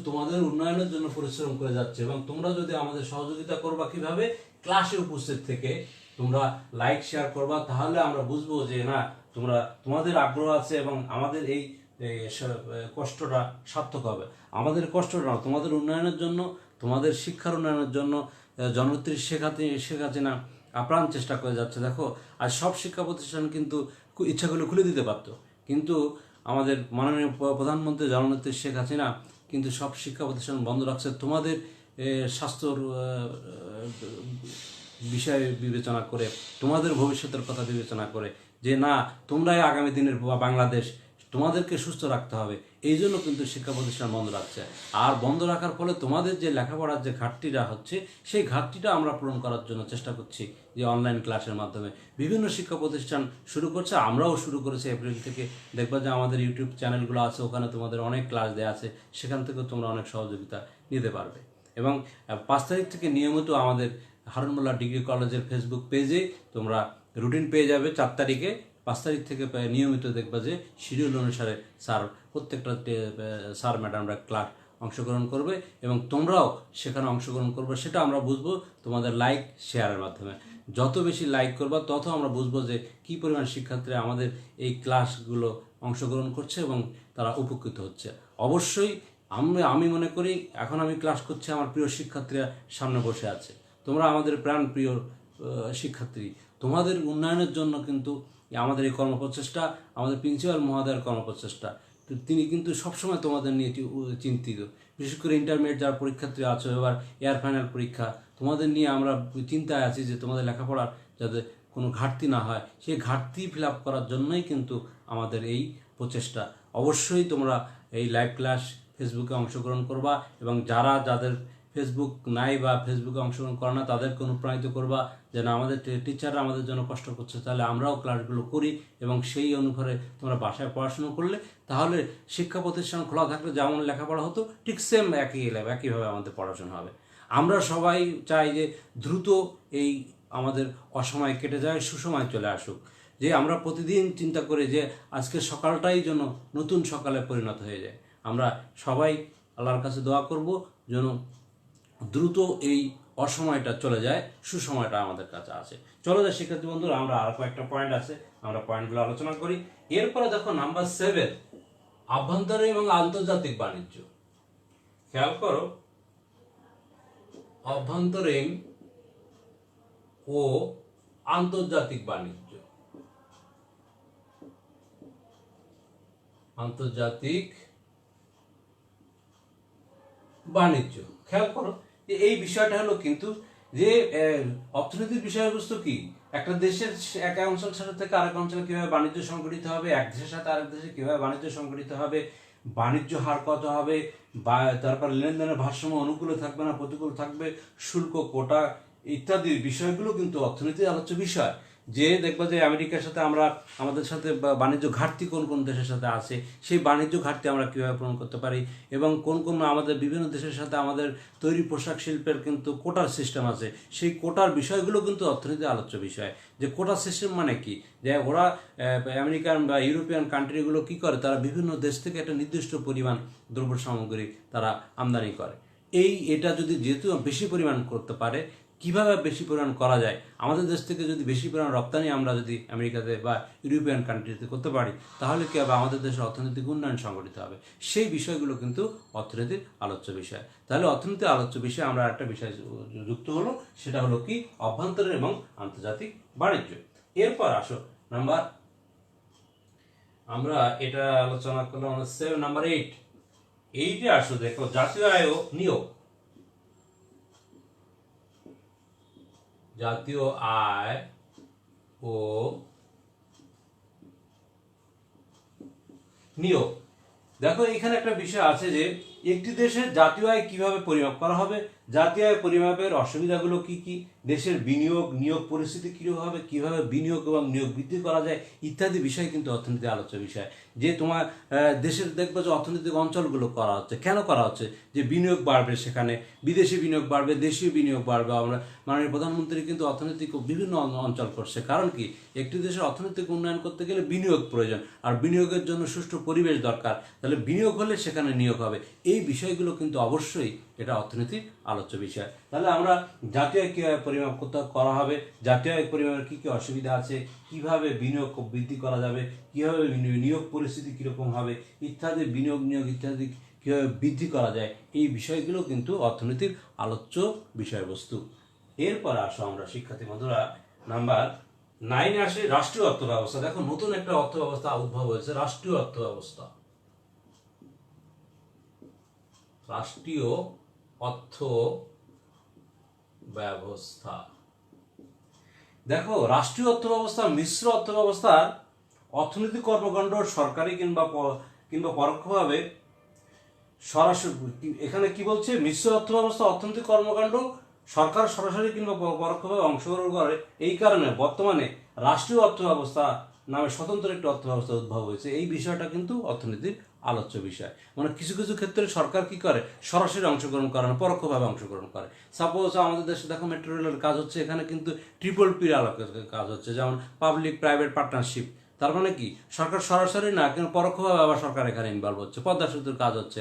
S1: তোমাদের উন্নয়নের জন্য পরিশ্রম করে যাচ্ছি এবং তোমরা যদি আমাদের সহযোগিতা করবা কিভাবে, ক্লাসে উপস্থিত থেকে তোমরা লাইক শেয়ার করবা, তাহলে আমরা বুঝবো যে না তোমাদের আগ্রহ আছে এবং আমাদের এই কষ্টটা সার্থক হবে। আমাদের কষ্টটা না, তোমাদের উন্নয়নের জন্য, তোমাদের শিক্ষার উন্নয়নের জন্য জননেত্রী শেখ হাসিনা আপ্রাণ চেষ্টা করে যাচ্ছে। দেখো আজ সব শিক্ষা প্রতিষ্ঠান কিন্তু ইচ্ছা করলে খুলে দিতে পারতো, কিন্তু আমাদের মাননীয় প্রধানমন্ত্রী জননেত্রী শেখ হাসিনা কিন্তু সব শিক্ষা প্রতিষ্ঠান বন্ধ রাখছে তোমাদের স্বাস্থ্যর বিষয় বিবেচনা করে, তোমাদের ভবিষ্যতের কথা বিবেচনা করে, যে না তোমরাই আগামী দিনের বাংলাদেশ, তোমাদেরকে সুস্থ রাখতে হবে। এই জন্য কিন্তু শিক্ষা প্রতিষ্ঠান বন্ধ রাখছে। আর বন্ধ রাখার ফলে তোমাদের যে লেখাপড়ার যে ঘাটতিটা হচ্ছে, সেই ঘাটতিটা আমরা পূরণ করার জন্য চেষ্টা করছি যে অনলাইন ক্লাসের মাধ্যমে বিভিন্ন শিক্ষা প্রতিষ্ঠান শুরু করছে, আমরাও শুরু করেছি এপ্রিল থেকে। দেখবা যে আমাদের ইউটিউব চ্যানেলগুলো আছে, ওখানে তোমাদের অনেক ক্লাস দেওয়া আছে, সেখান থেকেও তোমরা অনেক সহযোগিতা নিতে পারবে। এবং 5 তারিখ থেকে নিয়মিত আমাদের হারুন মোল্লা ডিগ্রি কলেজের ফেসবুক পেজে তোমরা রুটিন পেয়ে যাবে। 4 তারিখে 5 তারিখ থেকে নিয়মিত দেখবা যে শিডিউল অনুসারে প্রত্যেকটা স্যার ম্যাডামরা ক্লাস অংশগ্রহণ করবে এবং তোমরাও সেখানে অংশগ্রহণ করবে। সেটা আমরা বুঝবো তোমাদের লাইক শেয়ারের মাধ্যমে। যত বেশি লাইক করবা তত আমরা বুঝবো যে কী পরিমাণ শিক্ষার্থীরা আমাদের এই ক্লাসগুলো অংশগ্রহণ করছে এবং তারা উপকৃত হচ্ছে। অবশ্যই আমি মনে করি এখন আমি ক্লাস করছি, আমার প্রিয় শিক্ষার্থীরা সামনে বসে আছে, তোমরা আমাদের প্রাণ প্রিয় শিক্ষার্থী। তোমাদের উন্নয়নের জন্য কিন্তু আমাদের এই কর্মপ্রচেষ্টা, আমাদের প্রিন্সিপাল মহোদয়ের কর্মপ্রচেষ্টা, তিনি কিন্তু সবসময় তোমাদের নিয়ে চিন্তিত। বিশেষ করে ইন্টারমিডিয়েট যারা পরীক্ষার্থী আছো, এবার এয়ার ফাইনাল পরীক্ষা, তোমাদের নিয়ে আমরা চিন্তায় আছি যে তোমাদের লেখাপড়ার যাতে কোনো ঘাটতি না হয়, সেই ঘাটতি ফিল আপ করার জন্যই কিন্তু আমাদের এই প্রচেষ্টা। অবশ্যই তোমরা এই লাইভ ক্লাস ফেসবুকে অংশগ্রহণ করবা এবং যাদের ফেসবুক নাই বা ফেসবুকে অংশগ্রহণ করে না তাদেরকে অনুপ্রাণিত করবা যে না আমাদের টিচাররা আমাদের জন্য কষ্ট করছে, তাহলে আমরাও ক্লাসগুলো করি এবং সেই অনুসারে তোমরা বাসায় পড়াশুনো করলে তাহলে শিক্ষা প্রতিষ্ঠান খোলা থাকলে যেমন লেখাপড়া হতো ঠিক সেম একইভাবে আমাদের পড়াশোনা হবে। আমরা সবাই চাই যে দ্রুত এই আমাদের অসময় কেটে যায়, সুসময় চলে আসুক, যে আমরা প্রতিদিন চিন্তা করি যে আজকের সকালটাই যেন নতুন সকালে পরিণত হয়ে যায়। আমরা সবাই আল্লাহর কাছে দোয়া করব যেন দ্রুত এই অসময়টা চলে যায়, সুসময়টা আমাদের কাছে আছে। চলো যায় শিক্ষার্থী বন্ধুরা, আমরা আর কয়েকটা পয়েন্ট আছে, আমরা পয়েন্টগুলো আলোচনা করি। এরপরে দেখো নাম্বার 7, আভ্যন্তরীণ এবং আন্তর্জাতিক বাণিজ্য। খেয়াল করো, অভ্যন্তরীণ ও আন্তর্জাতিক বাণিজ্য। আন্তর্জাতিক বাণিজ্য, খেয়াল করো যে এই বিষয়টা হলো কিন্তু যে অর্থনীতির বিষয়বস্তু কি, একটা দেশের এক অঞ্চল থেকে আরেক অঞ্চলে কিভাবে বাণিজ্য সংগঠিত হবে, এক দেশের সাথে আরেক দেশে কিভাবে বাণিজ্য সংগঠিত হবে, বাণিজ্য হার কত হবে, বা তারপর লেনদেনের ভারসাম্য অনুকূলে থাকবে না প্রতিকূল থাকবে, শুল্ক, কোটা ইত্যাদি বিষয়গুলো কিন্তু অর্থনীতির আলোচ্য বিষয়। যে দেখবো যে আমেরিকার সাথে আমরা আমাদের সাথে বাণিজ্য ঘাটতি কোন কোন দেশের সাথে আছে, সেই বাণিজ্য ঘাটতি আমরা কীভাবে পূরণ করতে পারি, এবং কোন কোন আমাদের বিভিন্ন দেশের সাথে আমাদের তৈরি পোশাক শিল্পের কিন্তু কোটার সিস্টেম আছে, সেই কোটার বিষয়গুলো কিন্তু অর্থনীতির আলোচ্য বিষয়। যে কোটা সিস্টেম মানে কি, যে ওরা আমেরিকান বা ইউরোপিয়ান কান্ট্রিগুলো কি করে, তারা বিভিন্ন দেশ থেকে একটা নির্দিষ্ট পরিমাণ দ্রব্য সামগ্রী তারা আমদানি করে। এটা যদি যেহেতু বেশি পরিমাণ করতে পারে, কিভাবে বেশি পরিমাণ করা যায়, আমাদের দেশ থেকে যদি বেশি পরিমাণ রপ্তানি আমরা যদি আমেরিকাতে বা ইউরোপিয়ান কান্ট্রিতে করতে পারি, তাহলে কি হবে, আমাদের দেশের অর্থনৈতিক উন্নয়ন সংগঠিত হবে। সেই বিষয়গুলো কিন্তু অর্থনীতির আলোচ্য বিষয়। তাহলে অর্থনীতির আলোচ্য বিষয়ে আমরা একটা বিষয় যুক্ত হলো, সেটা হলো কি, অভ্যন্তরীণ এবং আন্তর্জাতিক বাণিজ্য। এরপর আসো আমরা এটা আলোচনা করলাম নাম্বার 8। এইটে আসো, দেখো জাতীয় আয় ও নিয়োগ। জাতীয় আয় ও নিয়োগ। দেখো এখানে একটা বিষয় আছে যে একটি দেশের জাতীয় আয় কিভাবে পরিমাপ করা হবে, জাতীয় আয় পরিমাপের অসুবিধাগুলো কি কি, দেশের নিয়োগ পরিস্থিতি কিরকম হবে, কিভাবে বিনিয়োগ এবং নিয়োগ বৃদ্ধি করা যায় ইত্যাদি বিষয় কিন্তু অর্থনীতির আলোচ্য বিষয়। যে তোমার দেশের দেখবে যে অর্থনৈতিক অঞ্চলগুলো করা হচ্ছে, কেন করা হচ্ছে, যে বিনিয়োগ বাড়বে, সেখানে বিদেশি বিনিয়োগ বাড়বে, দেশীয় বিনিয়োগ বাড়বে। আমরা মাননীয় প্রধানমন্ত্রী কিন্তু অর্থনৈতিক বিভিন্ন অঞ্চল করছে। কারণ কি, একটি দেশের অর্থনৈতিক উন্নয়ন করতে গেলে বিনিয়োগ প্রয়োজন, আর বিনিয়োগের জন্য সুষ্ঠু পরিবেশ দরকার। তাহলে বিনিয়োগ হলে সেখানে নিয়োগ হবে। এই বিষয়গুলো কিন্তু অবশ্যই এটা অর্থনীতির আলোচ্য বিষয়। তাহলে আমরা জাতীয় আয় কীভাবে পরিমাপ করা হবে, জাতীয় আয় পরিমাপের কী কী অসুবিধা আছে, কিভাবে বিনিয়োগ বৃদ্ধি করা যাবে, কিভাবে নিয়োগ পরিস্থিতি কীরকম হবে ইত্যাদি, নিয়োগ ইত্যাদি কীভাবে বৃদ্ধি করা যায়, এই বিষয়গুলো কিন্তু অর্থনীতির আলোচ্য বিষয়বস্তু। এরপর আসো আমরা শিক্ষার্থী বন্ধুরা নাম্বার 9 আসে রাষ্ট্রীয় অর্থ ব্যবস্থা। দেখো নতুন একটা অর্থ ব্যবস্থা উদ্ভব হয়েছে, রাষ্ট্রীয় অর্থ ব্যবস্থা। রাষ্ট্রীয় অর্থ ব্যবস্থা। দেখো রাষ্ট্রীয় অর্থ ব্যবস্থা মিশ্র অর্থ ব্যবস্থার অর্থনৈতিক কর্মকাণ্ড সরকারি কিংবা পরোক্ষভাবে সরাসরি, এখানে কি বলছে, মিশ্র অর্থ ব্যবস্থা অর্থনৈতিক কর্মকাণ্ড সরকার সরাসরি কিংবা পরোক্ষভাবে অংশগ্রহণ করে। এই কারণে বর্তমানে রাষ্ট্রীয় অর্থ ব্যবস্থা নামে স্বতন্ত্র একটি অর্থ ব্যবস্থা উদ্ভব হয়েছে। এই বিষয়টা কিন্তু অর্থনীতির আলোচ্য বিষয়। মানে কিছু কিছু ক্ষেত্রে সরকার কি করে, সরাসরি অংশগ্রহণ করে না, পরোক্ষভাবে অংশগ্রহণ করে। সাপোজ আমাদের দেশে দেখো মেট্রো রেলের কাজ হচ্ছে, এখানে কিন্তু ট্রিপল-পির কাজ হচ্ছে, যেমন পাবলিক প্রাইভেট পার্টনারশিপ। তার মানে কি, সরকার সরাসরি না, কিন্তু পরোক্ষভাবে আবার সরকার এখানে ইনভলভ হচ্ছে। পদ্মা সেতুর কাজ হচ্ছে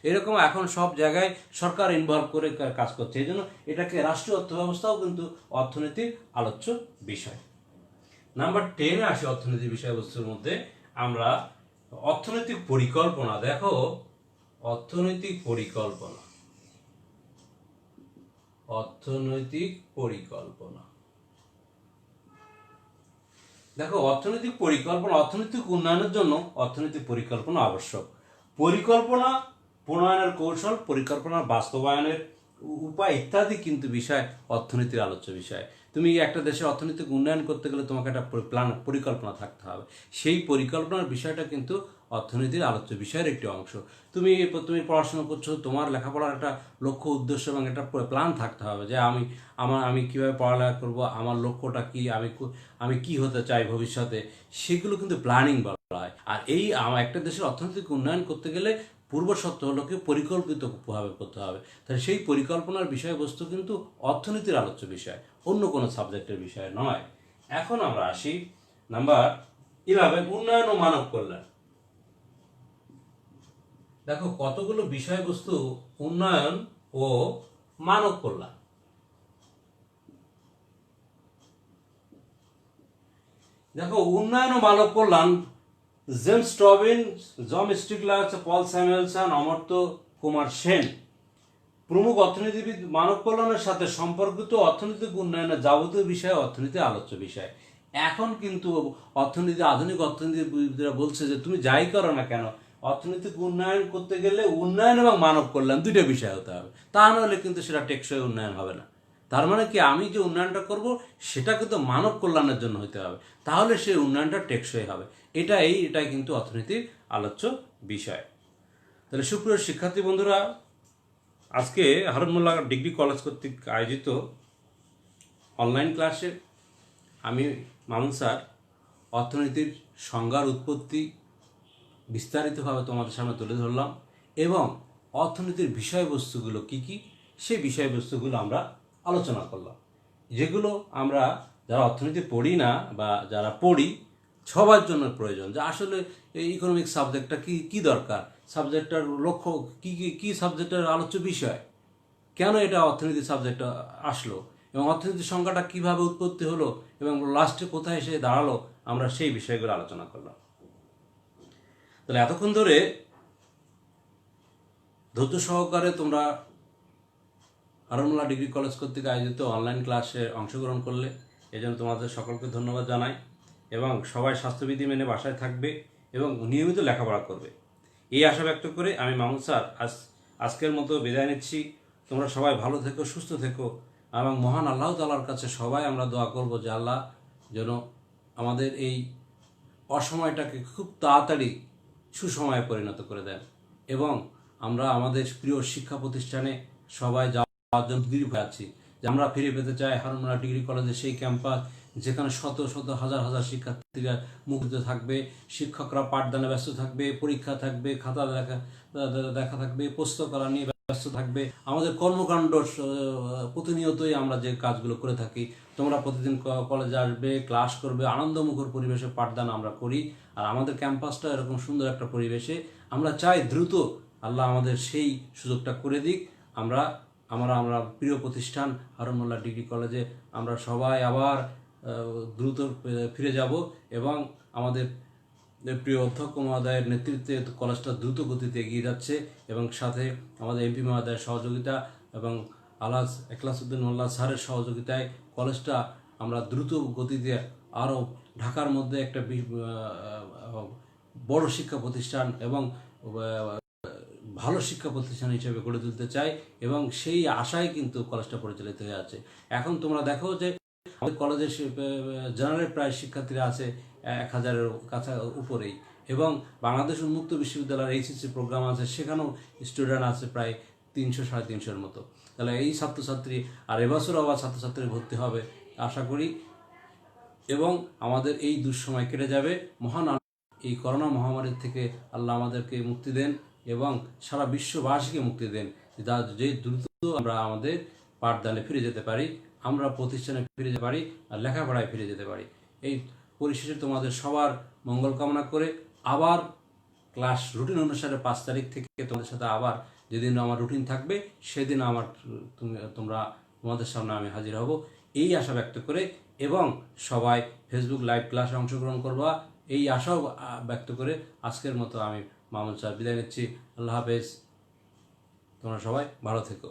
S1: এরকম এখন সব জায়গায় সরকার ইনভলভ করে কাজ করছে। এই জন্য এটাকে রাষ্ট্রীয় অর্থ ব্যবস্থাও কিন্তু অর্থনীতির আলোচ্য বিষয়। নাম্বার 10 আসে অর্থনীতি বিষয়বস্তুর মধ্যে আমরা অর্থনৈতিক পরিকল্পনা। দেখো অর্থনৈতিক পরিকল্পনা, দেখো অর্থনৈতিক পরিকল্পনা, অর্থনৈতিক উন্নয়নের জন্য অর্থনৈতিক পরিকল্পনা আবশ্যক। পরিকল্পনা প্রণয়নের কৌশল, পরিকল্পনার বাস্তবায়নের উপায় ইত্যাদি কিন্তু বিষয় অর্থনীতির আলোচ্য বিষয়। তুমি একটা দেশের অর্থনৈতিক উন্নয়ন করতে গেলে তোমাকে একটা পরিকল্পনা থাকতে হবে। সেই পরিকল্পনার বিষয়টা কিন্তু অর্থনীতির আলোচ্য বিষয়ের একটি অংশ। তুমি পড়াশোনা করছো, তোমার লেখাপড়ার একটা লক্ষ্য উদ্দেশ্য এবং একটা প্ল্যান থাকতে হবে, যে আমি কিভাবে পড়ালেখা করব, আমার লক্ষ্যটা কি, আমি কি হতে চাই ভবিষ্যতে, সেগুলো কিন্তু প্ল্যানিং বলা হয়। আর একটা দেশের অর্থনৈতিক উন্নয়ন করতে গেলে পূর্বশর্ত হলো কি পরিকল্পিতভাবে করতে হবে। তাহলে সেই পরিকল্পনার বিষয়বস্তু কিন্তু অর্থনীতির আলোচ্য বিষয়, অন্য কোনো সাবজেক্টের বিষয় নয়। এখন আমরা আসি নাম্বার 11, উন্নয়ন ও মানব কল্যাণ। দেখো কতগুলো বিষয়বস্তু উন্নয়ন ও মানব কল্যাণ। দেখো উন্নয়ন ও মানব কল্যাণ জেমস টবিন, জন স্টিগলার, পল স্যামুয়েলসন, অমর্ত্য কুমার সেন প্রমুখ অর্থনীতিবিদ মানব কল্যাণের সাথে সম্পর্কিত অর্থনৈতিক উন্নয়নের যাবতীয় বিষয় অর্থনীতি আলোচ্য বিষয়। এখন কিন্তু আধুনিক অর্থনীতিবিদরা বলছে যে তুমি যাই করো না কেন, অর্থনৈতিক উন্নয়ন করতে গেলে উন্নয়ন এবং মানব কল্যাণ দুইটা বিষয় হতে হবে, তা নাহলে কিন্তু সেটা টেকসই উন্নয়ন হবে না। তার মানে কি, আমি যে উন্নয়নটা করব সেটা কিন্তু মানব কল্যাণের জন্য হতে হবে, তাহলে সেই উন্নয়নটা টেকসই হবে। এটাই কিন্তু অর্থনীতির আলোচ্য বিষয়। তাহলে সুপ্রিয় শিক্ষার্থী বন্ধুরা, আজকে হারুন মোল্লা ডিগ্রি কলেজ কর্তৃক আয়োজিত অনলাইন ক্লাসে আমি মামুন স্যার অর্থনীতির সংজ্ঞার উৎপত্তি বিস্তারিতভাবে তোমাদের সামনে তুলে ধরলাম এবং অর্থনীতির বিষয়বস্তুগুলো কি কি সেই বিষয়বস্তুগুলো আমরা আলোচনা করলাম, যেগুলো আমরা যারা অর্থনীতি পড়ি না বা যারা পড়ি সবার জন্য প্রয়োজন। যে আসলে এই ইকোনমিক সাবজেক্টটা কি দরকার, সাবজেক্টটার লক্ষ্য কি সাবজেক্টের আলোচ্য বিষয়, কেন এটা অর্থনীতি সাবজেক্টটা আসলো এবং অর্থনীতির সংজ্ঞাটা কিভাবে উৎপত্তি হলো এবং লাস্টে কোথায় এসে দাঁড়ালো, আমরা সেই বিষয়গুলো আলোচনা করলাম। তাহলে এতক্ষণ ধরে ধৈর্য সহকারে তোমরা হারুন মোল্লা ডিগ্রি কলেজ কর্তৃক আয়োজিত অনলাইন ক্লাসে অংশগ্রহণ করলে, এজন্য তোমাদের সকলকে ধন্যবাদ জানাই এবং সবাই স্বাস্থ্যবিধি মেনে বাসায় থাকবে এবং নিয়মিত লেখাপড়া করবে, এই আশা ব্যক্ত করে আমি মামুন স্যার আজকের মতো বিদায় নিচ্ছি। তোমরা সবাই ভালো থেকো, সুস্থ থেকো এবং মহান আল্লাহ তাআলার কাছে সবাই আমরা দোয়া করব যে আল্লাহ যেন আমাদের এই অসময়টাকে খুব তাড়াতাড়ি সুসময়ে পরিণত করে দেন এবং আমরা আমাদের প্রিয় শিক্ষা প্রতিষ্ঠানে সবাই যাওয়ার জন্য দৃঢ় হয়ে আছি যে আমরা ফিরে পেতে চাই হারুন মোল্লা ডিগ্রি কলেজের সেই ক্যাম্পাস, যেখানে শত শত হাজার হাজার শিক্ষার্থীরা মুগ্ধ থাকবে, শিক্ষকরা পাঠদানে ব্যস্ত থাকবে, পরীক্ষা থাকবে, খাতা দেখা থাকবে, প্রস্তুত করা নিয়ে ব্যস্ত থাকবে। আমাদের কর্মকাণ্ড প্রতিনিয়তই আমরা যে কাজগুলো করে থাকি, তোমরা প্রতিদিন কলেজে আসবে, ক্লাস করবে, আনন্দমুখর পরিবেশে পাঠদান আমরা করি। আর আমাদের ক্যাম্পাসটা এরকম সুন্দর একটা পরিবেশে, আমরা চাই দ্রুত আল্লাহ আমাদের সেই সুযোগটা করে দিক। আমরা প্রিয় প্রতিষ্ঠান হারুন মোল্লা ডিগ্রি কলেজে আমরা সবাই আবার দ্রুত ফিরে যাব এবং আমাদের প্রিয় অধ্যক্ষ মহোদয়ের নেতৃত্বে কলেজটা দ্রুত গতিতে এগিয়ে যাচ্ছে এবং সাথে আমাদের এমপি মহোদয়ের সহযোগিতা এবং আলহাজ এখলাসউদ্দিন মোল্লা স্যারের সহযোগিতায় কলেজটা আমরা দ্রুত গতিতে আরও ঢাকার মধ্যে একটা বড় শিক্ষা প্রতিষ্ঠান এবং ভালো শিক্ষা প্রতিষ্ঠান হিসেবে গড়ে তুলতে চাই এবং সেই আশায় কিন্তু কলেজটা পরিচালিত হয়ে আছে। এখন তোমরা দেখো যে আমাদের কলেজের জেনারেল প্রায় শিক্ষার্থীরা আছে 1000-এর কাছে উপরেই এবং বাংলাদেশ উন্মুক্ত বিশ্ববিদ্যালয়ের এইচএসসি প্রোগ্রাম আছে, সেখানেও স্টুডেন্ট আছে প্রায় 300-350-এর মতো। তাহলে এই ছাত্রছাত্রী আর এবছর আবার ছাত্রছাত্রী ভর্তি হবে আশা করি এবং আমাদের এই দুঃসময় কেটে যাবে। মহান এই করোনা মহামারীর থেকে আল্লাহ আমাদেরকে মুক্তি দেন এবং সারা বিশ্ববাসীকে মুক্তি দেন, যে দ্রুত আমরা আমাদের পাঠদানে ফিরে যেতে পারি, আমরা প্রতিষ্ঠানে ফিরে যেতে পারি আর লেখাপড়ায় ফিরে যেতে পারি। এই পরিশেষে তোমাদের সবার মঙ্গল কামনা করে আবার ক্লাস রুটিন অনুসারে 5 তারিখ থেকে তোমাদের সাথে আবার যেদিন আমার রুটিন থাকবে সেদিন তোমাদের সামনে আমি হাজির হব, এই আশা ব্যক্ত করে এবং সবাই ফেসবুক লাইভ ক্লাসে অংশগ্রহণ করবা এই আশাও ব্যক্ত করে আজকের মতো আমি মামুন স্যার বিদায় নিচ্ছি। আল্লাহ হাফেজ, তোমরা সবাই ভালো থেকো।